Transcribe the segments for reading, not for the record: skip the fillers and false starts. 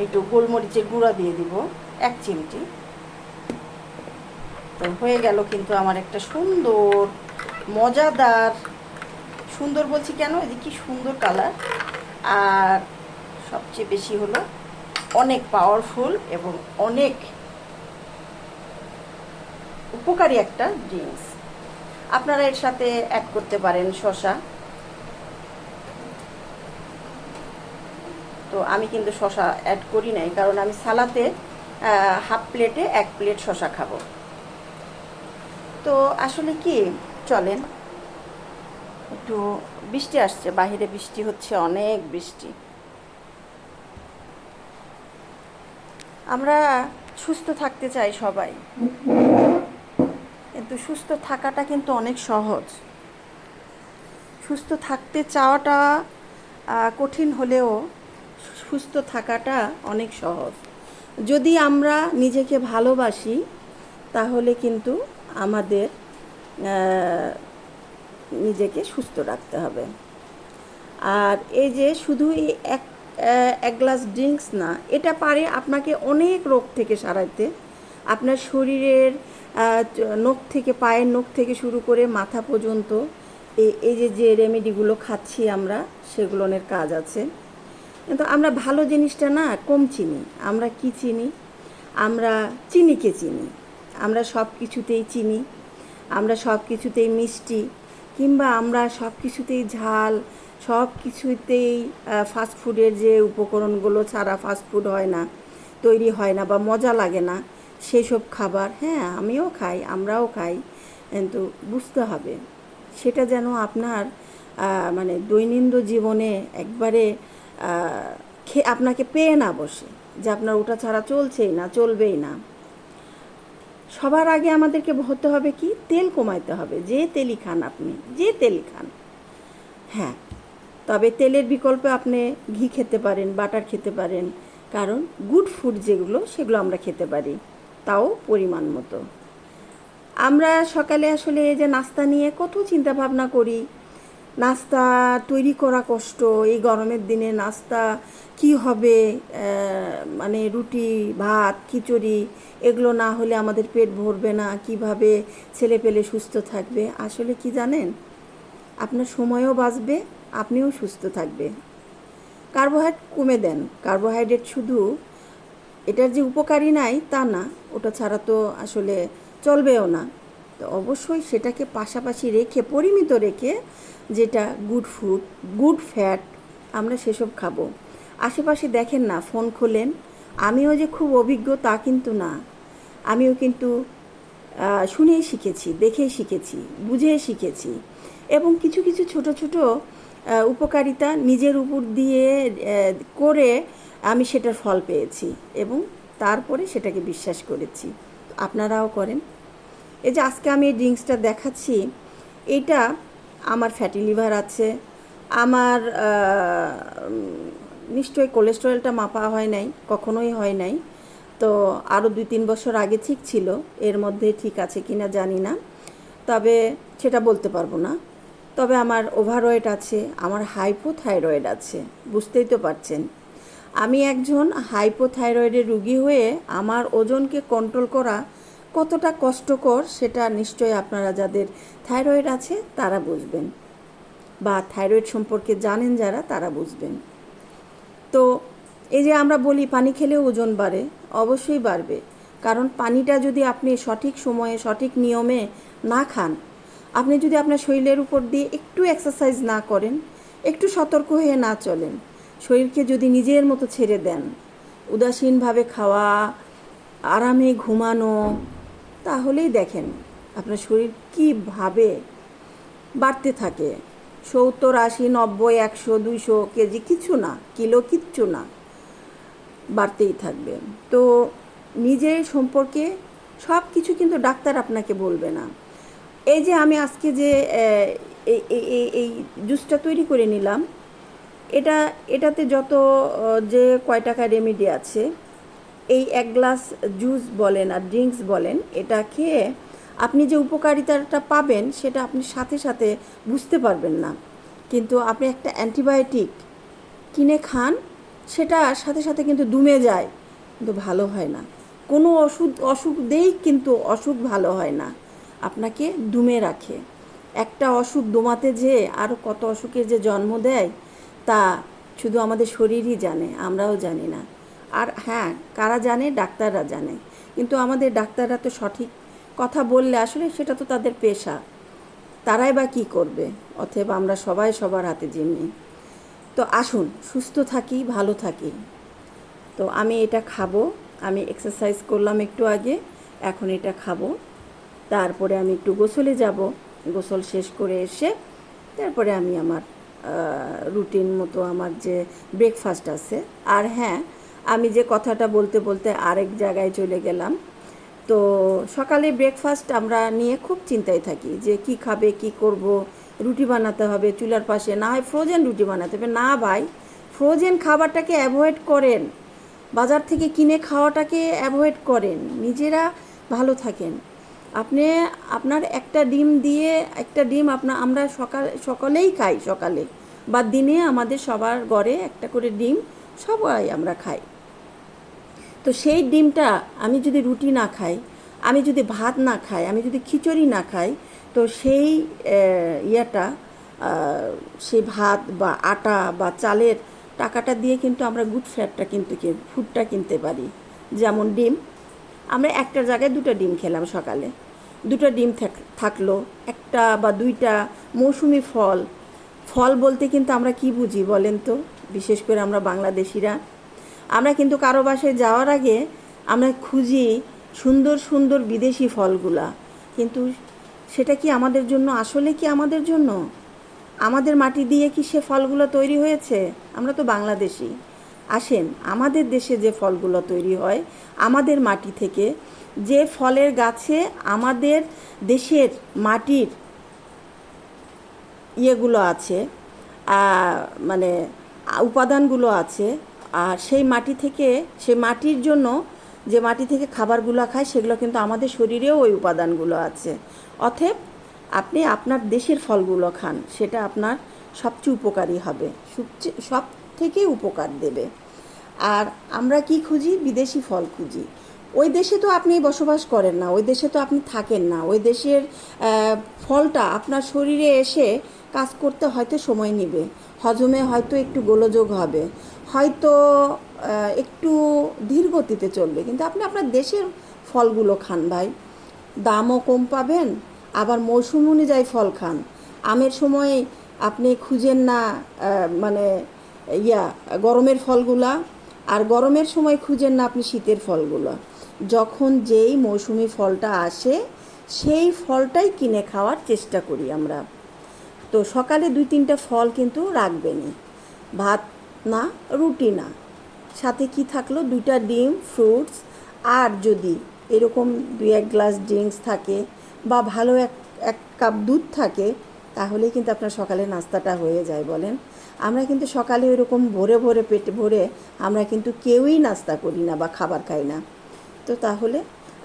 একটু গোলমরিচের গুঁড়া দিয়ে দিব 1 চিমটি। তো হয়ে গেল কিন্তু আমার একটা সুন্দর মজাদার, সুন্দর বলছি কেন, এই যে কি সুন্দর কালার, আর সবচেয়ে বেশি হলো অনেক পাওয়ারফুল এবং অনেক উপকারী একটা ড্রিঙ্কস। আপনারা এর সাথে অ্যাড করতে পারেন শসা। তো আমি কিন্তু শসা অ্যাড করি নাই, কারণ আমি সালাতে হাফ প্লেটে 1 প্লেট শসা খাবো। তো আসলে কি, চলেন একটু, বৃষ্টি আসছে, বাহিরে বৃষ্টি হচ্ছে, অনেক বৃষ্টি। আমরা সুস্থ থাকতে চাই সবাই, কিন্তু সুস্থ থাকাটা কিন্তু অনেক সহজ। সুস্থ থাকতে চাওয়াটা কঠিন হলেও সুস্থ থাকাটা অনেক সহজ। যদি আমরা নিজেকে ভালোবাসি তাহলে কিন্তু আমাদের নিজেকে সুস্থ রাখতে হবে। আর এই যে শুধু এই এক গ্লাস ড্রিঙ্কস না, এটা পারে আপনাকে অনেক রোগ থেকে সারাইতে। আপনার শরীরের নখ থেকে, পায়ের নখ থেকে শুরু করে মাথা পর্যন্ত এই যে রেমেডিগুলো খাচ্ছি আমরা, সেগুলোর কাজ আছে। কিন্তু আমরা ভালো জিনিসটা না কম চিনি। আমরা কি চিনি? আমরা চিনিকে চিনি। আমরা সব কিছুতেই চিনি, আমরা সব কিছুতেই মিষ্টি, কিংবা আমরা সব কিছুতেই ঝাল, সব কিছুতেই ফাস্টফুডের যে উপকরণগুলো ছাড়া ফাস্টফুড হয় না, তৈরি হয় না বা মজা লাগে না সেই সব খাবার। হ্যাঁ, আমিও খাই, আমরাও খাই, কিন্তু বুঝতে হবে সেটা যেন আপনার মানে দৈনন্দিন জীবনে একবারে আপনাকে পেয়ে না বসে, যে আপনার ওটা ছাড়া চলছেই না, চলবেই না। সবার আগে আমাদেরকে হতে হবে কি, তেল কমাইতে হবে। যে তেলই খান আপনি, যে তেলই খান, হ্যাঁ, তবে তেলের বিকল্পে আপনি ঘি খেতে পারেন, বাটার খেতে পারেন, কারণ গুড ফুড যেগুলো সেগুলো আমরা খেতে পারি, তাও পরিমাণ মতো। আমরা সকালে আসলে এই যে নাস্তা নিয়ে কত চিন্তা ভাবনা করি, নাস্তা তৈরি করা কষ্ট, এই গরমের দিনে নাস্তা কি হবে, মানে রুটি, ভাত, খিচুড়ি, এগুলো না হলে আমাদের পেট ভরবে না, কিভাবে ছেলে পেলে সুস্থ থাকবে। আসলে কি জানেন, আপনার সময়ও বাঁচবে, আপনিও সুস্থ থাকবে। কার্বোহাইড্রেট কমে দেন। কার্বোহাইড্রেট শুধু এটার যে উপকারী নাই তা না, ওটা ছাড়া তো আসলে চলবেও না। তো অবশ্যই সেটাকে পাশাপাশি রেখে, পরিমিত রেখে, যেটা গুড ফুড, গুড ফ্যাট, আমরা সেসব খাবো। আশেপাশে দেখেন না, ফোন খোলেন, আমিও যে খুব অভিজ্ঞ তা কিন্তু না। আমিও কিন্তু শুনেই শিখেছি, দেখেই শিখেছি, বুঝেই শিখেছি, এবং কিছু কিছু ছোট ছোট উপকারিতা নিজের উপর দিয়ে করে আমি সেটার ফল পেয়েছি, এবং তারপরে সেটাকে বিশ্বাস করেছি। আপনারাও করেন। এই যে আজকে আমি এই ড্রিঙ্কসটা দেখাচ্ছি, এইটা আমার ফ্যাটি লিভার আছে, আমার নিশ্চয়ই কোলেস্টেরলটা মাপা হয় নাই, কখনোই হয় নাই। তো আরও 2-3 বছর আগে ঠিক ছিল, এর মধ্যে ঠিক আছে কি না জানি না, তবে সেটা বলতে পারবো না। তবে আমার ওভারওয়েট আছে, আমার হাইপোথাইরয়েড আছে, বুঝতেই তো পারছেন। আমি একজন হাইপোথাইরয়েডের রুগী হয়ে আমার ওজনকে কন্ট্রোল করা কতটা কষ্টকর সেটা নিশ্চয়ই আপনারা যাদের থাইরয়েড আছে তারা বুঝবেন, বা থাইরয়েড সম্পর্কে জানেন যারা, তারা বুঝবেন। তো এই যে আমরা বলি পানি খেলেও ওজন বাড়ে, অবশ্যই বাড়বে, কারণ পানিটা যদি আপনি সঠিক সময়ে সঠিক নিয়মে না খান, আপনি যদি আপনার শরীরের উপর দিয়ে একটু এক্সারসাইজ না করেন, একটু সতর্ক হয়ে না চলেন, শরীরকে যদি নিজের মতো ছেড়ে দেন, উদাসীনভাবে খাওয়া, আরামে ঘুমানো, তাহলেই দেখেন আপনার শরীর কীভাবে বাড়তে থাকে। 70, 80, 90, 100, 200 কেজি কিছু না, কিলো কিচ্ছু না, বাড়তেই থাকবে। তো নিজের সম্পর্কে সব কিছু কিন্তু ডাক্তার আপনাকে বলবে না। এই যে আমি আজকে যে এই জুসটা তৈরি করে নিলাম, এটাতে যত যে কয় টাকা রেমেডি আছে, এই 1 গ্লাস জুস বলেন আর ড্রিঙ্কস বলেন, এটা খেয়ে আপনি যে উপকারিতাটা পাবেন সেটা আপনি সাথে সাথে বুঝতে পারবেন না। কিন্তু আপনি একটা অ্যান্টিবায়োটিক কিনে খান, সেটা সাথে সাথে কিন্তু দমে যায়, কিন্তু ভালো হয় না। কোনো অসুখ দিয়েই কিন্তু অসুখ ভালো হয় না, আপনাকে দমে রাখে। একটা অসুখ দমাতে যেয়ে আরও কত অসুখের যে জন্ম দেয় তা শুধু আমাদের শরীরই জানে, আমরাও জানি না। আর হ্যাঁ, কারা জানে? ডাক্তাররা জানে। কিন্তু আমাদের ডাক্তাররা তো সঠিক কথা বললে আসলে সেটা তো তাদের পেশা, তারাই বা কী করবে? অতএব আমরা সবাই সবার হাতে জিম্মি। তো আসুন সুস্থ থাকি, ভালো থাকি। তো আমি এটা খাবো, আমি এক্সারসাইজ করলাম একটু আগে, এখন এটা খাবো। তারপরে আমি একটু গোসলে যাব, গোসল শেষ করে এসে তারপরে আমি আমার রুটিন মতো আমার যে ব্রেকফাস্ট আছে। আর হ্যাঁ, আমি যে কথাটা বলতে বলতে আরেক জায়গায় চলে গেলাম। তো সকালে ব্রেকফাস্ট আমরা নিয়ে খুব চিন্তায় থাকি যে কি খাবে, কি করব, রুটি বানাতে হবে চুলার পাশে, না হয় ফ্রোজেন রুটি বানাতে হবে। না ভাই, ফ্রোজেন খাবারটাকে অ্যাভয়েড করেন, বাজার থেকে কিনে খাওয়াটাকে অ্যাভয়েড করেন, নিজেরা ভালো থাকেন। আপনি আপনার একটা ডিম দিয়ে, একটা ডিম আমরা সকলেই খাই সকালে বা দিনে, আমাদের সবার ঘরে একটা করে ডিম সবাই আমরা খাই। তো সেই ডিমটা আমি যদি রুটি না খাই, আমি যদি ভাত না খাই, আমি যদি খিচুড়ি না খাই, তো সেই ইয়েটা, সেই ভাত বা আটা বা চালের টাকাটা দিয়ে কিন্তু আমরা গুড ফ্যাটটা কিন্তু ফুডটা কিনতে পারি। যেমন ডিম, আমরা একটা জায়গায় দুটো ডিম খেলাম সকালে, দুটো ডিম থাকলো, একটা বা দুইটা মৌসুমি ফল। ফল বলতে কিন্তু আমরা কি বুঝি বলেন তো? বিশেষ করে আমরা বাংলাদেশিরা, আমরা কিন্তু কারো বাসায় যাওয়ার আগে আমরা খুঁজি সুন্দর সুন্দর বিদেশি ফলগুলা, কিন্তু সেটা কি আমাদের জন্য? আসলে কি আমাদের জন্য? আমাদের মাটি দিয়ে কি সে ফলগুলো তৈরি হয়েছে? আমরা তো বাংলাদেশি। আসেন, আমাদের দেশে যে ফলগুলো তৈরি হয় আমাদের মাটি থেকে, যে ফলের গাছে আমাদের দেশের মাটির ইয়েগুলো আছে, মানে উপাদানগুলো আছে, আর সেই মাটি থেকে, সেই মাটির জন্য যে মাটি থেকে খাবারগুলো খায় সেগুলো কিন্তু আমাদের শরীরেও ওই উপাদানগুলো আছে। অতএব আপনি আপনার দেশের ফলগুলো খান, সেটা আপনার সবচেয়ে উপকারী হবে, সব থেকে উপকার দেবে। আর আমরা কি খুঁজি? বিদেশি ফল খুঁজি। ওই দেশে তো আপনি বসবাস করেন না, ওই দেশে তো আপনি থাকেন না, ওই দেশের ফলটা আপনার শরীরে এসে কাজ করতে হয়তো সময় নেবে, হজমে হয়তো একটু গোলযোগ হবে, হয়তো একটু ধীর গতিতে চলবে, কিন্তু আপনি আপনার দেশের ফলগুলো খান ভাই, দামও কম পাবেন, আবার মৌসুম অনুযায়ী ফল খান। আমের সময় আপনি খুঁজেন না মানে গরমের ফলগুলা, আর গরমের সময় খুঁজেন না আপনি শীতের ফলগুলো। যখন যেই মৌসুমি ফলটা আসে সেই ফলটাই কিনে খাওয়ার চেষ্টা করি আমরা। তো সকালে 2-3টা ফল কিন্তু রাখবেনই, ভাত না, রুটি না, সাথে কি থাকলো? 2টা ডিম, ফ্রুটস, আর যদি এরকম 2-1 গ্লাস ড্রিঙ্কস থাকে বা ভালো এক কাপ দুধ থাকে, তাহলেই কিন্তু আপনার সকালে নাস্তাটা হয়ে যায়। বলেন, আমরা কিন্তু সকালে ওইরকম ভরে ভরে পেটে ভরে আমরা কিন্তু কেউই নাস্তা করি না বা খাবার খাই না। তো তাহলে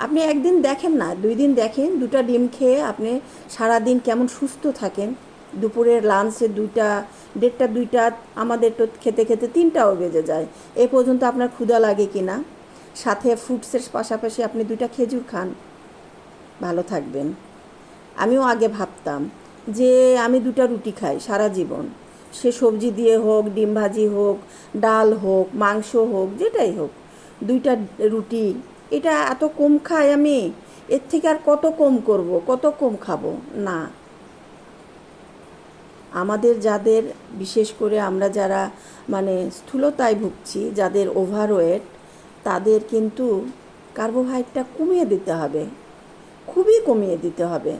আপনি একদিন দেখেন না, 2 দিন দেখেন, 2টা ডিম খেয়ে আপনি সারাদিন কেমন সুস্থ থাকেন। দুপুরের লাঞ্চে 2টা, 1:30, 2টা, আমাদের তো খেতে খেতে 3টাও বেজে যায়। এ পর্যন্ত আপনার ক্ষুধা লাগে কি না? সাথে ফ্রুটসের পাশাপাশি আপনি 2টা খেজুর খান, ভালো থাকবেন। আমিও আগে ভাবতাম যে আমি 2টা রুটি খাই সারা জীবন, সে সবজি দিয়ে হোক, ডিম ভাজি হোক, ডাল হোক, মাংস হোক, যেটাই হোক, 2টা রুটি, এটা এত কম খাই আমি, এর থেকে আর কত কম করব, কত কম খাবো না। আমাদের যাদের, বিশেষ করে আমরা যারা মানে স্থূলতায় ভুগছি, যাদের ওভারওয়েট, তাদের কিন্তু কার্বোহাইড্রেটটা কমিয়ে দিতে হবে, খুবই কমিয়ে দিতে হবে।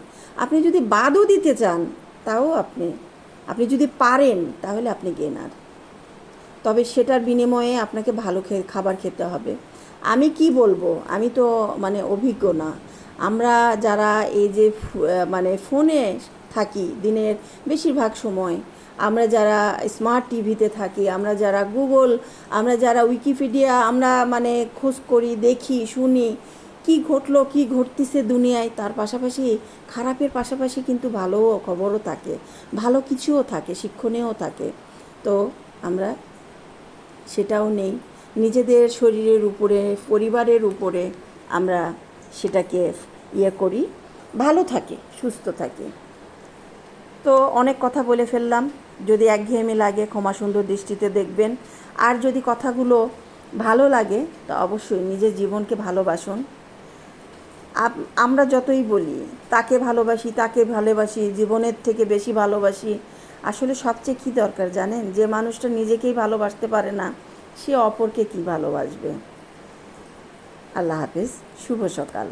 আপনি যদি বাদও দিতে চান তাও আপনি যদি পারেন তাহলে আপনি গেনার, তবে সেটার বিনিময়ে আপনাকে ভালো খাবার খেতে হবে। আমি কি বলবো, আমি তো মানে অভিজ্ঞ না। আমরা যারা এই যে মানে ফোনে থাকি দিনের বেশিরভাগ সময়, আমরা যারা স্মার্ট টিভিতে থাকি, আমরা যারা গুগল, আমরা যারা উইকিপিডিয়া, আমরা মানে খোঁজ করি, দেখি, শুনি কি ঘটলো, কি ঘটতেছে দুনিয়ায়, তার পাশাপাশি খারাপের পাশাপাশি কিন্তু ভালো খবরও থাকে, ভালো কিছুও থাকে, শিক্ষণীয়ও থাকে। তো আমরা সেটাও নেই। নিজেদের শরীরের উপরে, পরিবারের উপরে আমরা সেটাকে করি, ভালো থাকে, সুস্থ থাকে। তো অনেক কথা বলে ফেললাম, যদি একঘেয়েমি লাগে ক্ষমা সুন্দর দৃষ্টিতে দেখবেন। আর যদি কথাগুলো ভালো লাগে তো অবশ্যই নিজের জীবনকে ভালোবাসুন। আমরা যতই বলি তাকে ভালোবাসি, তাকে ভালোবাসি, জীবনের থেকে বেশি ভালোবাসি, আসলে সবচেয়ে কী দরকার জানেন? যে মানুষটা নিজেকেই ভালোবাসতে পারে না, সে অপরকে কী ভালোবাসবে? আল্লাহ হাফেজ, শুভ সকাল।